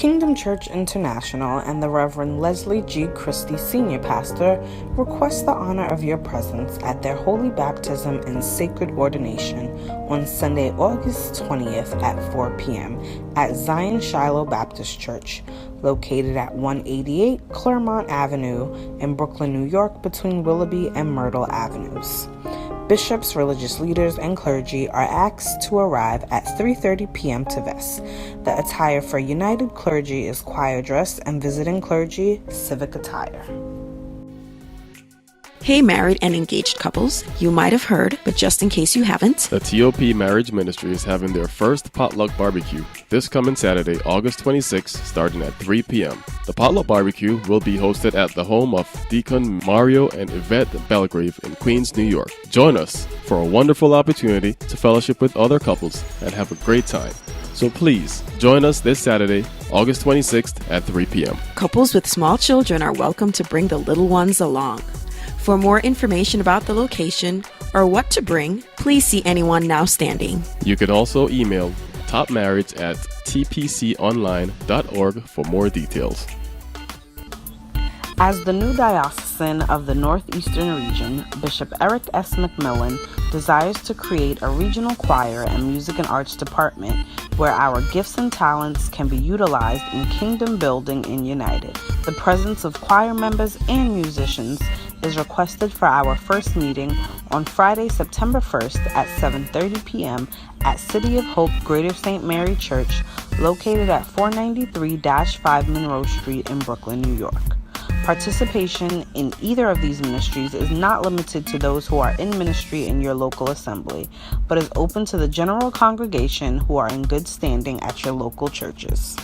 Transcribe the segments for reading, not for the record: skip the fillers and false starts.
Kingdom Church International and the Reverend Leslie G. Christie, Senior Pastor, request the honor of your presence at their holy baptism and sacred ordination on Sunday, August 20th at 4 p.m. at Zion Shiloh Baptist Church, located at 188 Claremont Avenue in Brooklyn, New York, between Willoughby and Myrtle Avenues. Bishops, religious leaders, and clergy are asked to arrive at 3:30 p.m. to vest. The attire for United Clergy is choir dress and visiting clergy, civic attire. Hey married and engaged couples, you might have heard, but just in case you haven't, the TOP Marriage Ministry is having their first potluck barbecue this coming Saturday, August 26th, starting at 3 p.m. The potluck barbecue will be hosted at the home of Deacon Mario and Yvette Belgrave in Queens, New York. Join us for a wonderful opportunity to fellowship with other couples and have a great time. So please, join us this Saturday, August 26th at 3 p.m. Couples with small children are welcome to bring the little ones along. For more information about the location or what to bring, please see Anyone Now Standing. You can also email topmarriage@tpconline.org for more details. As the new diocesan of the Northeastern region, Bishop Eric S. McMillan desires to create a regional choir and music and arts department where our gifts and talents can be utilized in kingdom building in United. The presence of choir members and musicians is requested for our first meeting on Friday, September 1st at 7:30 p.m. at City of Hope Greater St. Mary Church, located at 493-5 Monroe Street in Brooklyn, New York. Participation in either of these ministries is not limited to those who are in ministry in your local assembly, but is open to the general congregation who are in good standing at your local churches.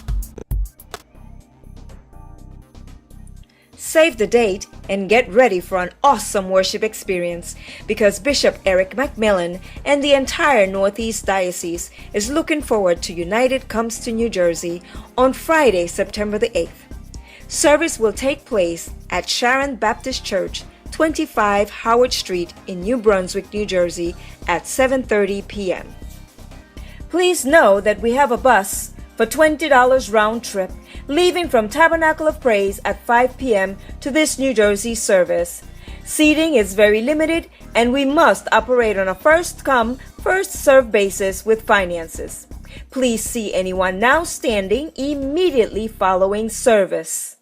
Save the date and get ready for an awesome worship experience because Bishop Eric McMillan and the entire Northeast Diocese is looking forward to United Comes to New Jersey on Friday, September the 8th. Service will take place at Sharon Baptist Church, 25 Howard Street in New Brunswick, New Jersey at 7:30 p.m. Please know that we have a bus for $20 round trip leaving from Tabernacle of Praise at 5 p.m. to this New Jersey service. Seating is very limited and we must operate on a first-come, first-served basis with finances. Please see Anyone Now Standing immediately following service.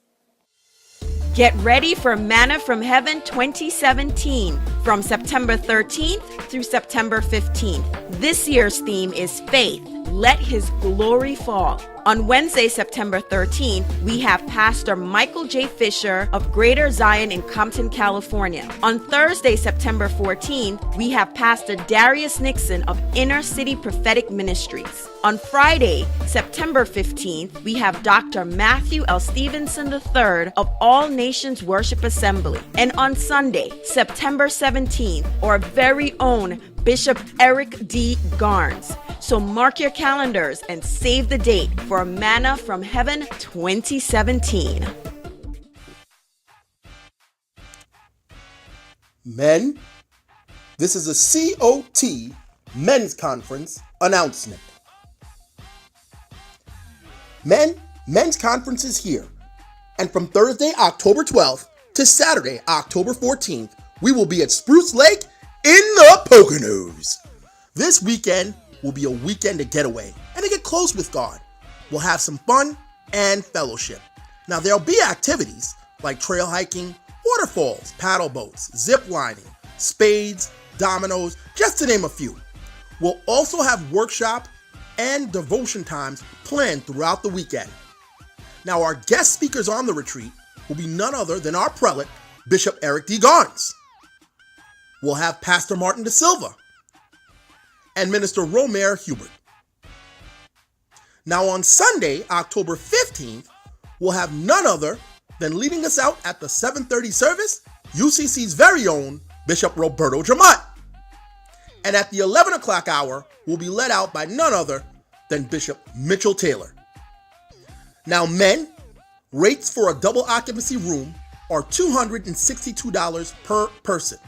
Get ready for Manna from Heaven 2017 from September 13th through September 15th. This year's theme is Faith. Let His glory fall. On Wednesday, September 13th, we have Pastor Michael J. Fisher of Greater Zion in Compton, California. On Thursday, September 14th, we have Pastor Darius Nixon of Inner City Prophetic Ministries. On Friday, September 15th, we have Dr. Matthew L. Stevenson III of All Nations Worship Assembly. And on Sunday, September 17th, our very own Bishop Eric D. Garnes. So mark your calendars and save the date for Manna from Heaven 2017. Men, this is a COT Men's Conference announcement. Men's Conference is here. And from Thursday, October 12th to Saturday, October 14th, we will be at Spruce Lake in the Poconos. This weekend will be a weekend to get away and to get close with God. We'll have some fun and fellowship. Now, there'll be activities like trail hiking, waterfalls, paddle boats, zip lining, spades, dominoes, just to name a few. We'll also have workshop and devotion times planned throughout the weekend. Now, our guest speakers on the retreat will be none other than our prelate, Bishop Eric D. Garnes. We'll have Pastor Martin Da Silva and Minister Romer Hubert. Now on Sunday, October 15th, we'll have none other than leading us out at the 7:30 service, UCC's very own Bishop Roberto Dramat. And at the 11 o'clock hour, we'll be led out by none other than Bishop Mitchell Taylor. Now men, rates for a double occupancy room are $262 per person.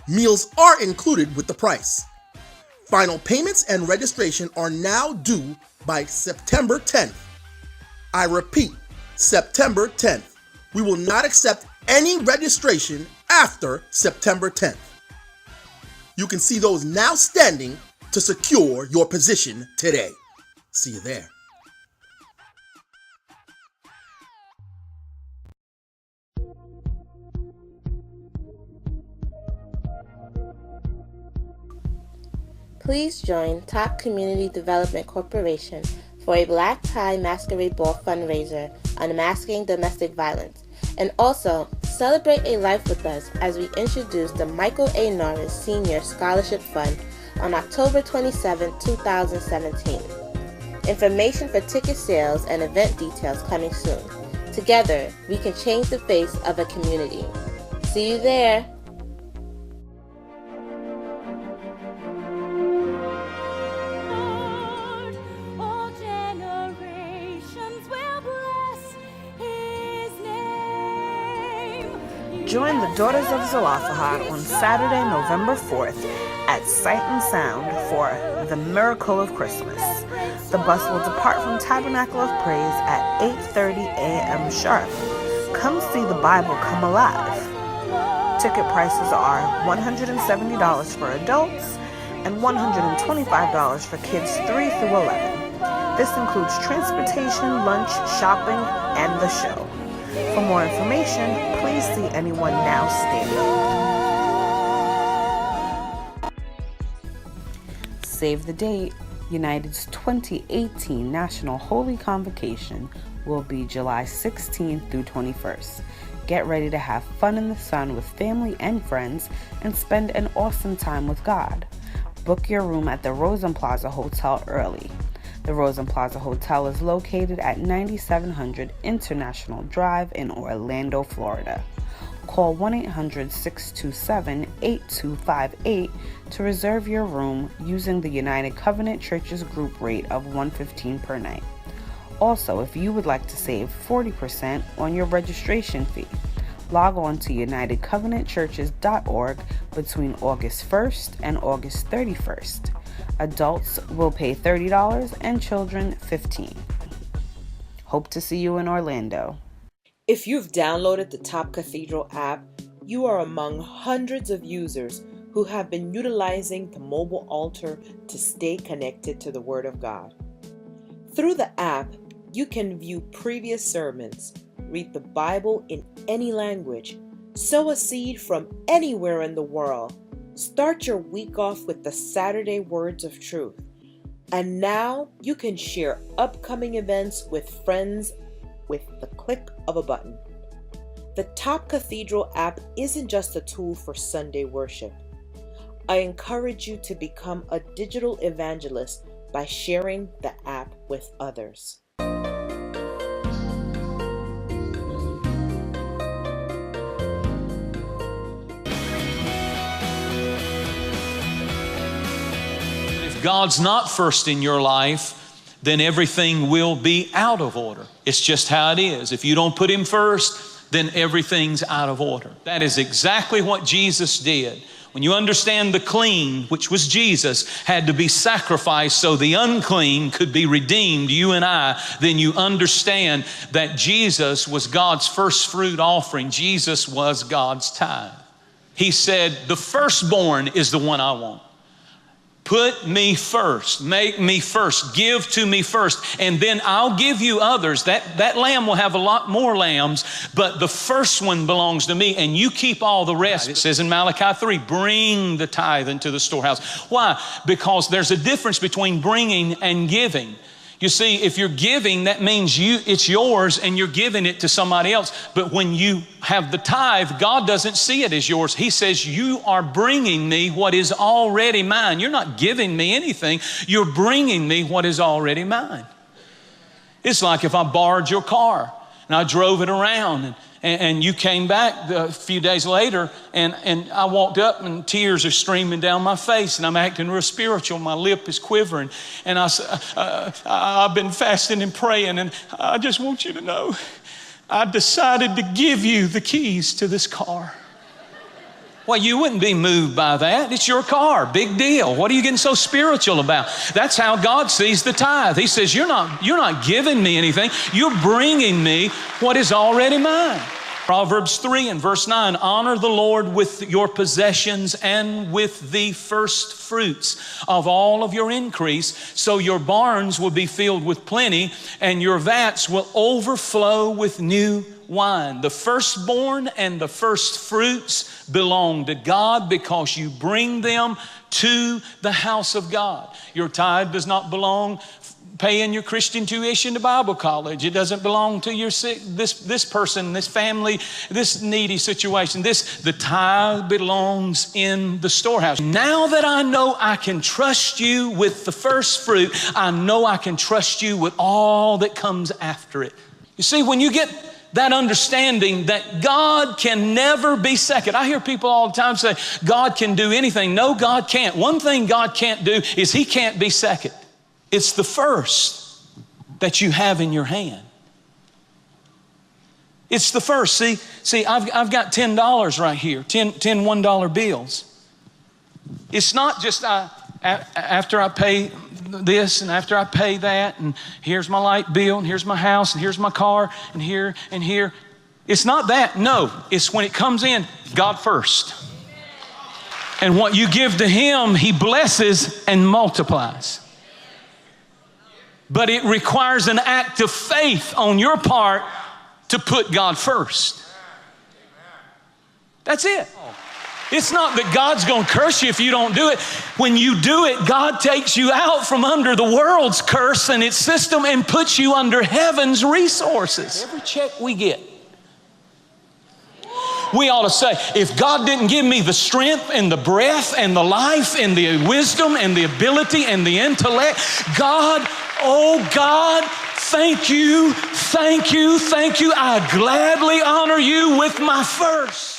Meals are included with the price. Final payments and registration are now due by September 10th. I repeat, September 10th. We will not accept any registration after September 10th. You can see those now standing to secure your position today. See you there. Please join Top Community Development Corporation for a Black Tie Masquerade Ball fundraiser unmasking domestic violence. And also, celebrate a life with us as we introduce the Michael A. Norris Senior Scholarship Fund on October 27, 2017. Information for ticket sales and event details coming soon. Together, we can change the face of a community. See you there! Join the Daughters of Zelophehad on Saturday, November 4th at Sight and Sound for the Miracle of Christmas. The bus will depart from Tabernacle of Praise at 8:30 a.m. sharp. Come see the Bible come alive. Ticket prices are $170 for adults and $125 for kids 3 through 11. This includes transportation, lunch, shopping, and the show. For more information, please see anyone now standing. Save the date. United's 2018 National Holy Convocation will be July 16th through 21st. Get ready to have fun in the sun with family and friends and spend an awesome time with God. Book your room at the Rosen Plaza Hotel early. The Rosen Plaza Hotel is located at 9700 International Drive in Orlando, Florida. Call 1-800-627-8258 to reserve your room using the United Covenant Church's group rate of $115 per night. Also, if you would like to save 40% on your registration fee, log on to unitedcovenantchurches.org between August 1st and August 31st. Adults will pay $30 and children $15. Hope to see you in Orlando. If you've downloaded the Top Cathedral app, you are among hundreds of users who have been utilizing the mobile altar to stay connected to the Word of God. Through the app, you can view previous sermons, read the Bible in any language, sow a seed from anywhere in the world, start your week off with the Saturday Words of Truth. And now you can share upcoming events with friends with the click of a button. The Top Cathedral app isn't just a tool for Sunday worship. I encourage you to become a digital evangelist by sharing the app with others. If God's not first in your life, then everything will be out of order. It's just how it is. If you don't put Him first, then everything's out of order. That is exactly what Jesus did. When you understand the clean, which was Jesus, had to be sacrificed so the unclean could be redeemed, you and I, then you understand that Jesus was God's first fruit offering. Jesus was God's tithe. He said, the firstborn is the one I want. Put me first, make me first, give to me first, and then I'll give you others. That lamb will have a lot more lambs, but the first one belongs to me, and you keep all the rest. It says in Malachi 3, bring the tithe into the storehouse. Why? Because there's a difference between bringing and giving. You see, if you're giving, that means it's yours and you're giving it to somebody else. But when you have the tithe, God doesn't see it as yours. He says, you are bringing me what is already mine. You're not giving me anything. You're bringing me what is already mine. It's like if I borrowed your car and I drove it around and you came back a few days later and I walked up and tears are streaming down my face and I'm acting real spiritual. My lip is quivering and I've been fasting and praying, and I just want you to know I decided to give you the keys to this car. Well, you wouldn't be moved by that. It's your car. Big deal. What are you getting so spiritual about? That's how God sees the tithe. He says, you're not giving me anything. You're bringing me what is already mine. Proverbs 3 and verse 9, honor the Lord with your possessions and with the first fruits of all of your increase, so your barns will be filled with plenty and your vats will overflow with new wine. The firstborn and the first fruits belong to God because you bring them to the house of God. Your tithe does not belong paying your Christian tuition to Bible college. It doesn't belong to your this person, this family, this needy situation. The tithe belongs in the storehouse. Now that I know I can trust you with the first fruit, I know I can trust you with all that comes after it. You see, when you get that understanding that God can never be second. I hear people all the time say, God can do anything. No, God can't. One thing God can't do is He can't be second. It's the first that you have in your hand. It's the first. See, I've got $10 right here, 10 $1 bills. It's not just after I pay this and after I pay that, and here's my light bill, and here's my house, and here's my car, and here and here. It's not that. No, it's when it comes in, God first. And what you give to Him, He blesses and multiplies. But it requires an act of faith on your part to put God first. That's it. It's not that God's going to curse you if you don't do it. When you do it, God takes you out from under the world's curse and its system and puts you under heaven's resources. Every check we get, we ought to say, if God didn't give me the strength and the breath and the life and the wisdom and the ability and the intellect, God, oh God, thank you, thank you, thank you. I gladly honor you with my first.